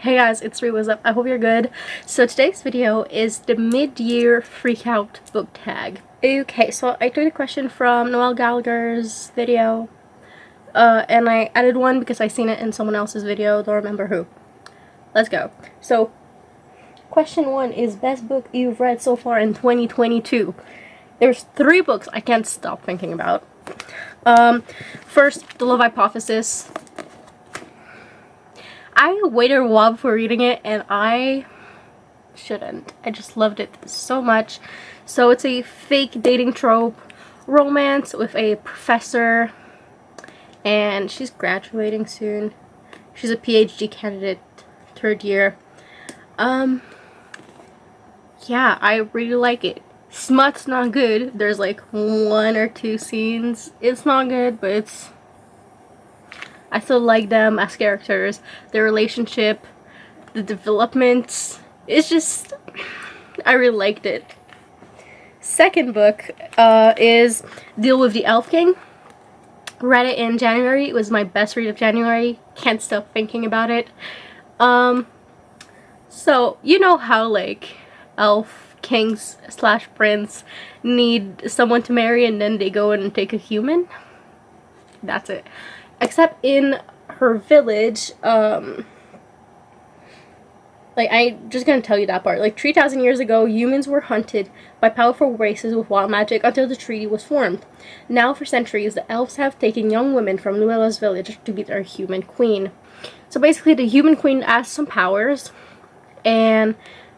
Hey guys, it's Ree, what's up? I hope you're good. So today's video is the mid-year Freakout book tag. Okay, so I took a question from Noel Gallagher's video, and I added one because I seen it in someone else's video, don't remember who. Let's go. So, question 1 is best book you've read so far in 2022. There's 3 books I can't stop thinking about. First, The Love Hypothesis. I waited a while before reading it, and I shouldn't. I just loved it so much. So it's a fake dating trope romance with a professor, and she's graduating soon. She's a PhD candidate, 3rd year. Yeah, I really like it. Smut's not good. There's like 1 or 2 scenes. It's not good, but I still like them as characters. Their relationship, the developments, it's just, I really liked it. Second book is Deal with the Elf King. Read it in January. It was my best read of January. Can't stop thinking about it. So, you know how like elf kings / prince need someone to marry and then they go and take a human? That's it. Except in her village, like, I'm just gonna tell you that part. Like, 3,000 years ago, humans were hunted by powerful races with wild magic until the treaty was formed. Now, for centuries, the elves have taken young women from Luella's village to be their human queen. So basically, the human queen has some powers, and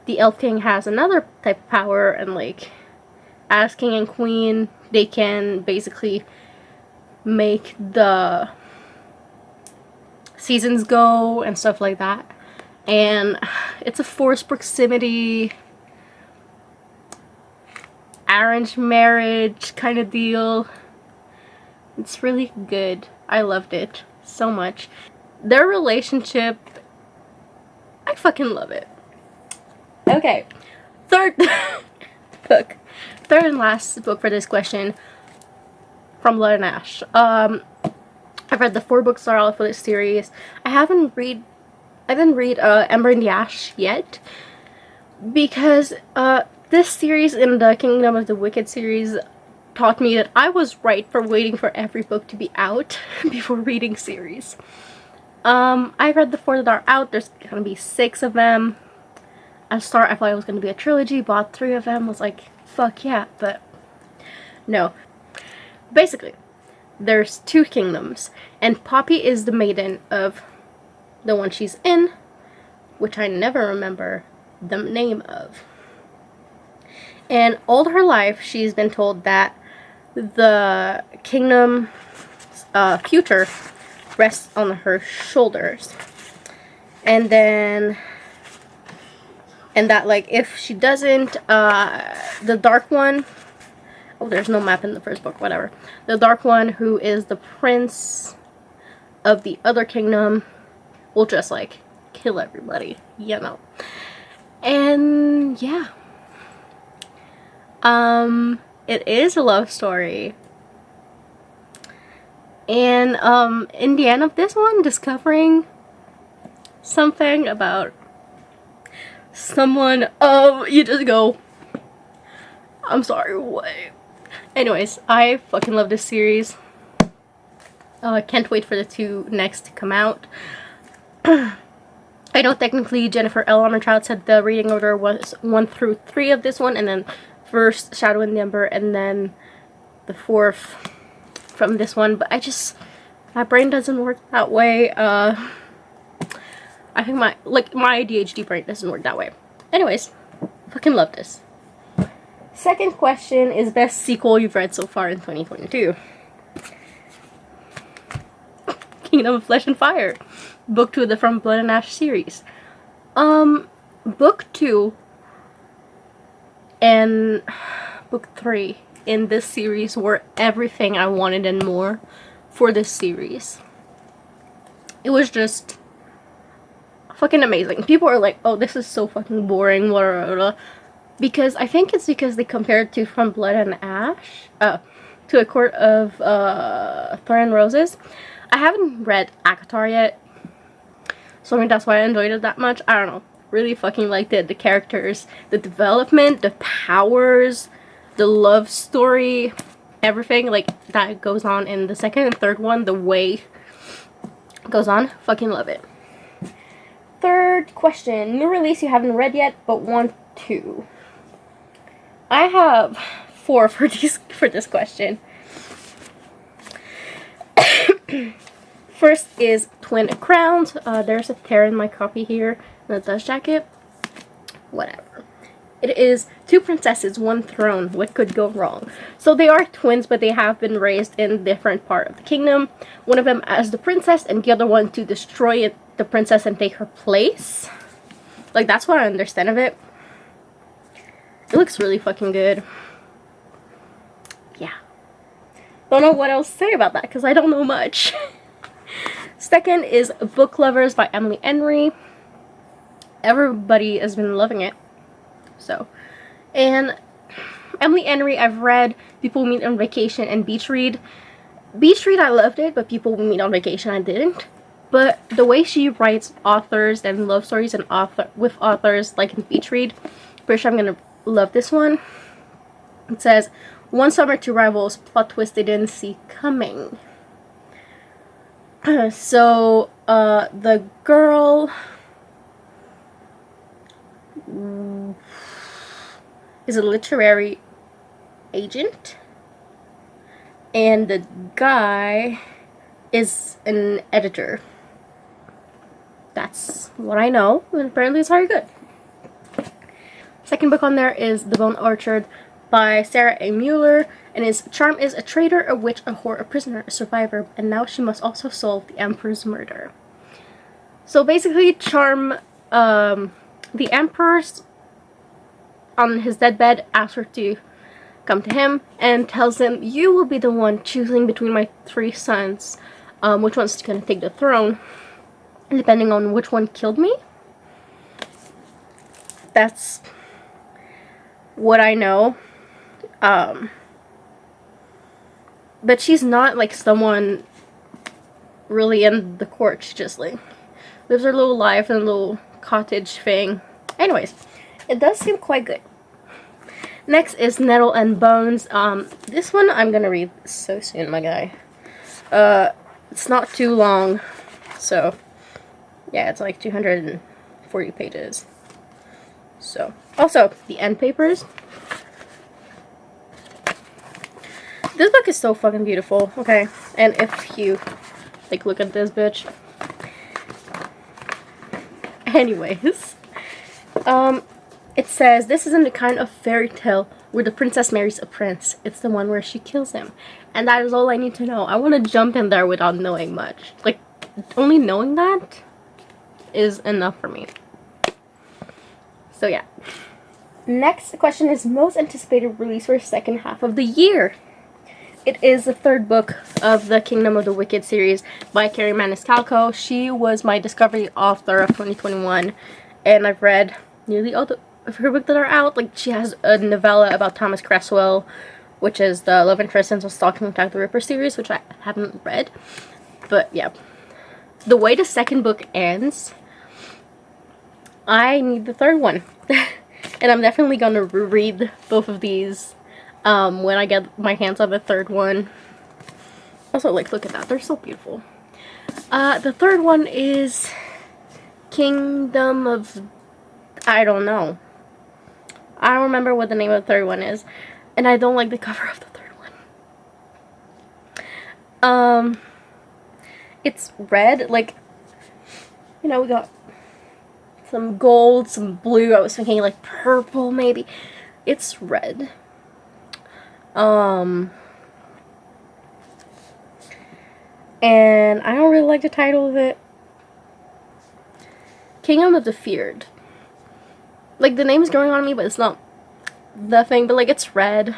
the elf king has another type of power, and like, as king and queen, they can basically make the seasons go and stuff like that. And it's a forced proximity, arranged marriage kind of deal. It's really good. I loved it so much. Their relationship, I fucking love it. Okay, third book. Third and last book for this question, From Blood and Ash. I've read the 4 books that are all for this series. I didn't read Ember in the Ash yet, because this series in the Kingdom of the Wicked series taught me that I was right for waiting for every book to be out before reading series. I read the 4 that are out. There's gonna be 6 of them. At the start I thought it was gonna be a trilogy, bought 3 of them, was like, fuck yeah, but no. Basically, there's 2 kingdoms, and Poppy is the maiden of the one she's in, which I never remember the name of. And all her life, she's been told that the kingdom's future rests on her shoulders. And that, like, if she doesn't, the Dark One, oh, there's no map in the first book, whatever. The Dark One, who is the prince of the other kingdom, will just, like, kill everybody, you know. And, yeah. It is a love story. And, in the end of this one, discovering something about someone, you just go, I'm sorry, what? Anyways, I fucking love this series. I can't wait for the 2 next to come out. I know technically Jennifer L. Armentrout said the reading order was 1 through 3 of this one, and then first Shadow in the Ember, and then the 4th from this one, but my brain doesn't work that way. I think my ADHD brain doesn't work that way. Anyways, fucking love this. Second question is best sequel you've read so far in 2022. Kingdom of Flesh and Fire. Book 2 of the From Blood and Ash series. Book 2 and book 3 in this series were everything I wanted and more for this series. It was just fucking amazing. People are like, oh, this is so fucking boring, blah, blah, blah. Because I think it's because they compared to From Blood and Ash, to A Court of Thorn and Roses. I haven't read ACOTAR yet, So I mean, that's why I enjoyed it that much. I don't know. Really fucking liked it. The characters, the development, the powers, the love story, everything like that goes on in the second and third one, the way it goes on. Fucking love it. Third question. New release you haven't read yet, but want to. I have 4 for this question. First is Twin Crowns. There's a tear in my copy here. The dust jacket. Whatever. It is 2 princesses, 1 throne. What could go wrong? So they are twins, but they have been raised in different part of the kingdom. One of them as the princess, and the other one to destroy the princess and take her place. Like, that's what I understand of it. It looks really fucking good. Yeah. Don't know what else to say about that, because I don't know much. Second is Book Lovers by Emily Henry. Everybody has been loving it. So, and Emily Henry, I've read People Meet on Vacation and Beach Read. Beach Read, I loved it, but People Meet on Vacation, I didn't. But the way she writes authors and love stories and with authors, like in Beach Read, pretty sure I'm gonna love this one. It says, one summer, 2 rivals, plot twist they didn't see coming. So, the girl is a literary agent, and the guy is an editor. That's what I know, and apparently it's very good. Second book on there is The Bone Orchard by Sarah A. Mueller, and his charm is a traitor, a witch, a whore, a prisoner, a survivor, and now she must also solve the Emperor's murder. So basically, Charm, the Emperor's on his deathbed, asks her to come to him and tells him, you will be the one choosing between my 3 sons, which one's gonna take the throne, depending on which one killed me. That's what I know. But she's not like someone really in the court. She just like lives her little life in a little cottage thing. Anyways, it does seem quite good. Next is Nettle and Bones. This one I'm gonna read so soon, my guy. It's not too long, so yeah, it's like 240 pages. So, also the end papers. This book is so fucking beautiful, okay? And if you, like, look at this bitch. Anyways. It says, this isn't the kind of fairy tale where the princess marries a prince. It's the one where she kills him. And that is all I need to know. I want to jump in there without knowing much. Like, only knowing that is enough for me. So, yeah. Next question is most anticipated release for the second half of the year. It is the 3rd book of the Kingdom of the Wicked series by Carrie Maniscalco. She was my discovery author of 2021, and I've read nearly all of her books that are out. Like, she has a novella about Thomas Cresswell, which is the love interest in the Stalking Jack the Ripper series, which I haven't read. But yeah, the way the 2nd book ends, I need the 3rd one. And I'm definitely gonna read both of these when I get my hands on the 3rd one. Also, like, look at that, they're so beautiful. The 3rd one is Kingdom of, I don't know. I don't remember what the name of the 3rd one is, and I don't like the cover of the 3rd one. It's red, like, you know, we got some gold, some blue. I was thinking like purple maybe. It's red. And I don't really like the title of it. Kingdom of the Feared. Like, the name's growing on me, but it's not the thing, but like, it's red.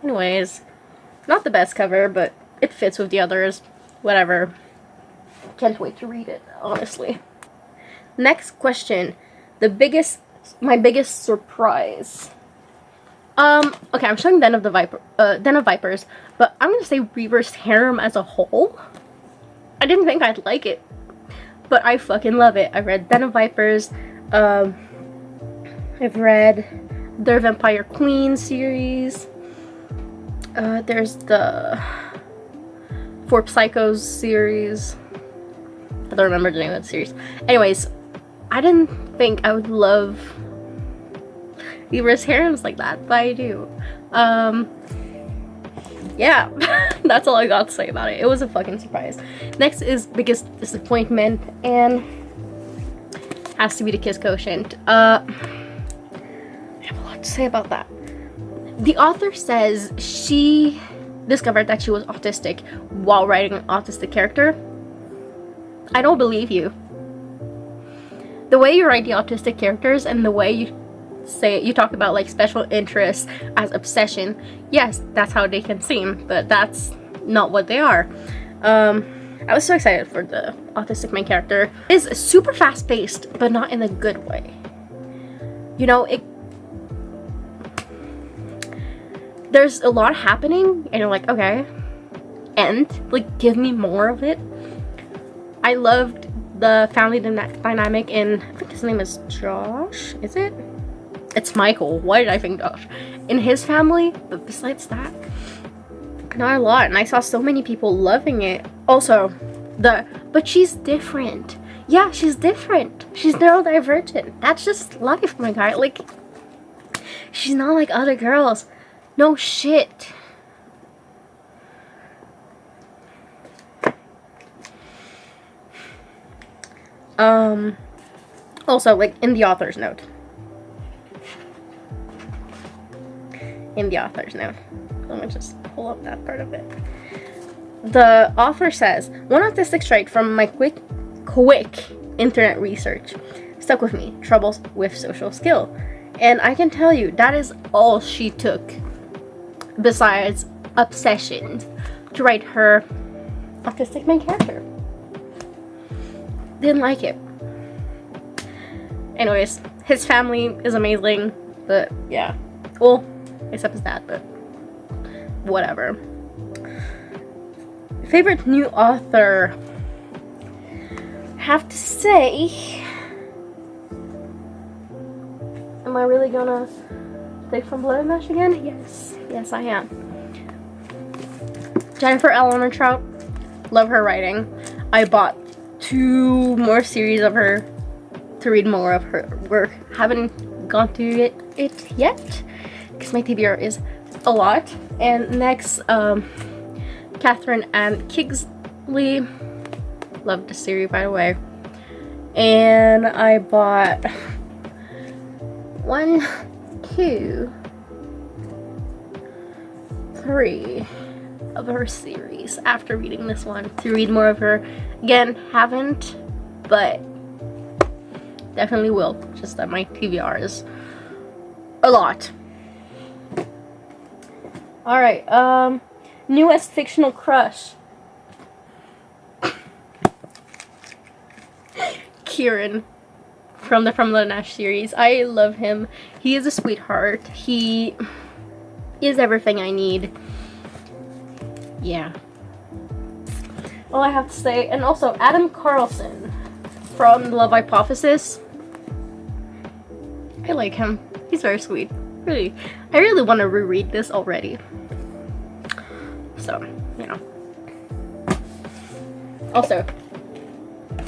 Anyways, not the best cover, but it fits with the others. Whatever. Can't wait to read it, honestly. Next question. My biggest surprise. Okay, I'm showing Den of Vipers, but I'm gonna say Reaver's Harem as a whole. I didn't think I'd like it, but I fucking love it. I've read Den of Vipers. I've read their Vampire Queen series. There's the For Psychos series. I don't remember the name of that series. Anyways, I didn't think I would love Libra's harems like that, but I do. Yeah, that's all I got to say about it. It was a fucking surprise. Next is Biggest Disappointment, and has to be the Kiss Quotient. I have a lot to say about that. The author says she discovered that she was autistic while writing an autistic character. I don't believe you. The way you write the autistic characters and the way you talk about like special interests as obsession, yes, that's how they can seem, but that's not what they are. I was so excited for the autistic main character. It is super fast paced, but not in a good way. You know, there's a lot happening and you're like, okay, and like give me more of it. I loved the family dynamic in, I think his name is Josh, is it? It's Michael. Why did I think Josh? In his family, but besides that, not a lot. And I saw so many people loving it. Also, but she's different. Yeah, she's different. She's neurodivergent. That's just life, my guy. Like, she's not like other girls. No shit. Also, like, in the author's note. Let me just pull up that part of it. The author says, one autistic trait from my quick internet research stuck with me, troubles with social skill. And I can tell you, that is all she took, besides obsession, to write her autistic main character. Didn't like it. Anyways, his family is amazing, but yeah. Well, except his dad, but whatever. Favorite new author? Have to say, am I really gonna take from Blood and Ash again? Yes I am. Jennifer L. Armentrout, love her writing. I bought 2 more series of her to read more of her work. Haven't gone through it yet because my TBR is a lot. And next, Catherine Ann Kingsley, love the series by the way. And I bought 1, 2, 3 of her series after reading this one, to read more of her. Again, haven't, but definitely will. Just that my TBR is a lot. Alright, newest fictional crush. Kieran from the From the Nash series. I love him. He is a sweetheart. He is everything I need. Yeah. All I have to say. And also Adam Carlson from The Love Hypothesis. I like him. He's very sweet. Really. I really want to reread this already. So, you know. Also,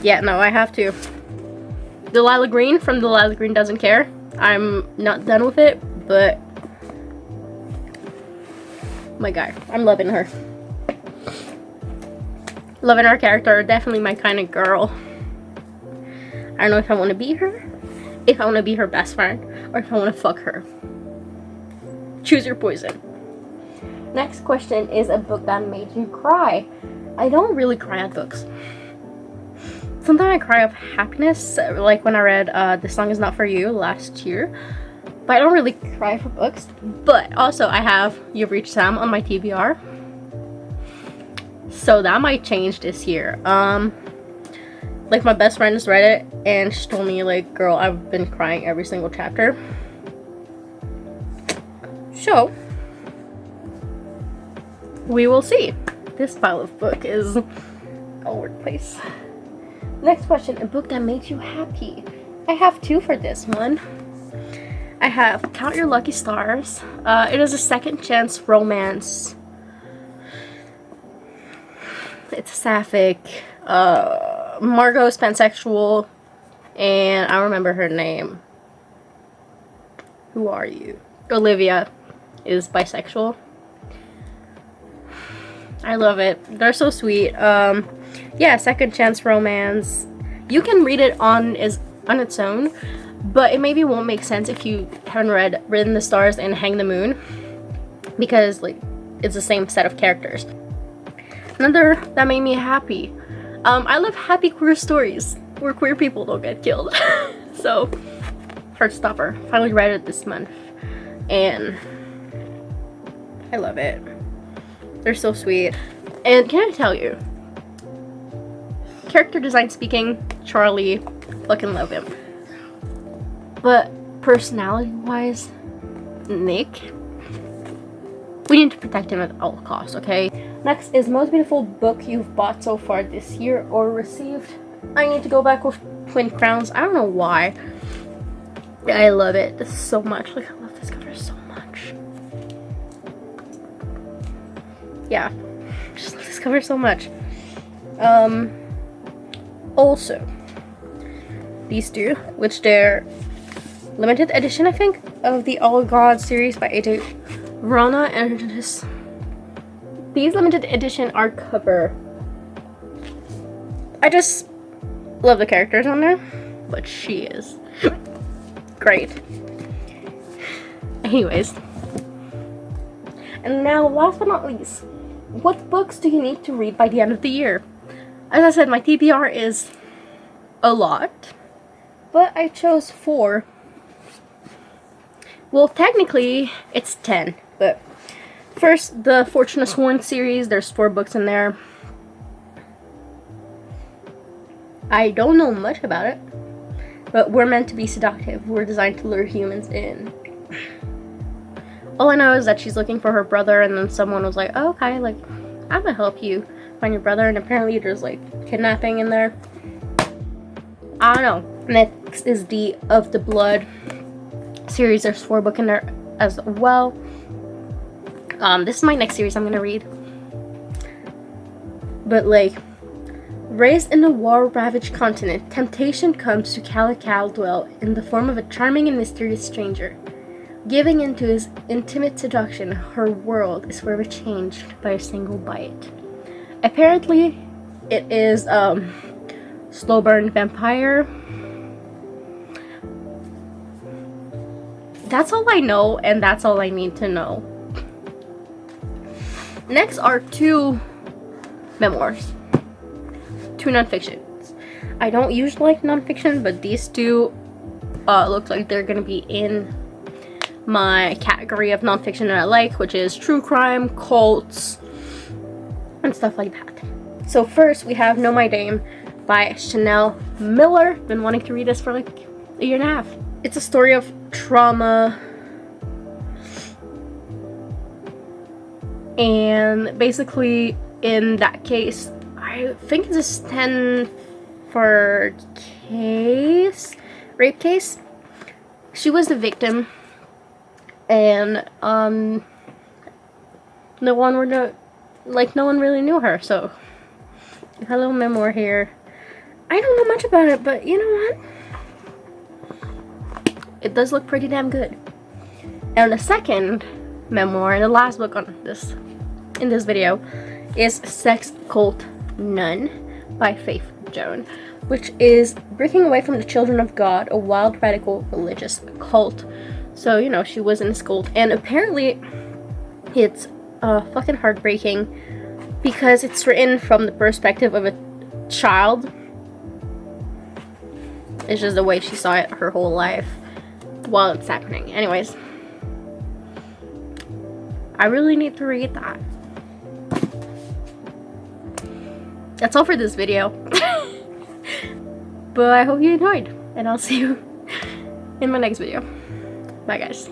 yeah, no, I have to. Delilah Green from Delilah Green Doesn't Care. I'm not done with it, but my God, I'm loving her. Loving her character. Definitely my kind of girl. I don't know if I want to be her, if I want to be her best friend, or if I want to fuck her. Choose your poison. Next question is a book that made you cry. I don't really cry at books. Sometimes I cry of happiness, like when I read This Song Is Not For You last year. But I don't really cry for books. But also I have You've Reached Sam on my TBR. So that might change this year. Like my best friend just read it and she told me, like, girl, I've been crying every single chapter. So we will see. This pile of book is all over the place. Next question, a book that made you happy. I have two for this one. I have Count Your Lucky Stars. It is a second chance romance. It's sapphic. Margot is pansexual, and I don't remember her name. Who are you? Olivia is bisexual. I love it. They're so sweet. Yeah, second chance romance. You can read it on its own, but it maybe won't make sense if you haven't read Written the Stars and Hang the Moon, because like it's the same set of characters. Another that made me happy. I love happy queer stories where queer people don't get killed. So, Heartstopper. Finally read it this month, and I love it. They're so sweet. And can I tell you, character design speaking, Charlie, fucking love him. But personality-wise, Nick, we need to protect him at all costs, okay? Next is most beautiful book you've bought so far this year or received. I need to go back with Twin Crowns. I don't know why. I love it so much. Like, I love this cover so much. Yeah, just love this cover so much. Also, these two, which they're limited edition, I think, of the All Gods series by AJ Verona, and these limited edition hardcover. I just love the characters on there, but she is great. Anyways, and now last but not least, what books do you need to read by the end of the year? As I said, my TBR is a lot, but I chose 4. Well, technically it's 10, but first, the Fortune of Sworn series. There's 4 books in there. I don't know much about it, but we're meant to be seductive. We're designed to lure humans in. All I know is that she's looking for her brother, and then someone was like, oh, okay, like, I'm gonna help you find your brother, and apparently there's, like, kidnapping in there. I don't know. Next is the Of the Blood series. There's 4 books in there as well. This is my next series I'm gonna read. But like, raised in a war-ravaged continent, temptation comes to Calla Caldwell in the form of a charming and mysterious stranger. Giving into his intimate seduction, her world is forever changed by a single bite. Apparently, it is slow burn vampire. That's all I know, and that's all I need to know. Next are 2 memoirs, 2 nonfictions. I don't usually like nonfiction, but these 2 look like they're gonna be in my category of nonfiction that I like, which is true crime, cults, and stuff like that. So first we have Know My Dame by Chanel Miller. Been wanting to read this for like a year and a half. It's a story of trauma, and basically in that case, I think it's a Stanford case, rape case. She was the victim, and no one really knew her. So a little memoir here. I don't know much about it, but you know what? It does look pretty damn good. And the second memoir, and the last book on this in this video, is Sex Cult Nun by Faith Joan, which is breaking away from the Children of God, a wild radical religious cult. So, you know, she was in this cult, and apparently it's fucking heartbreaking because it's written from the perspective of a child. It's just the way she saw it her whole life while it's happening. Anyways, I really need to read that. That's all for this video. But I hope you enjoyed, and I'll see you in my next video. Bye guys.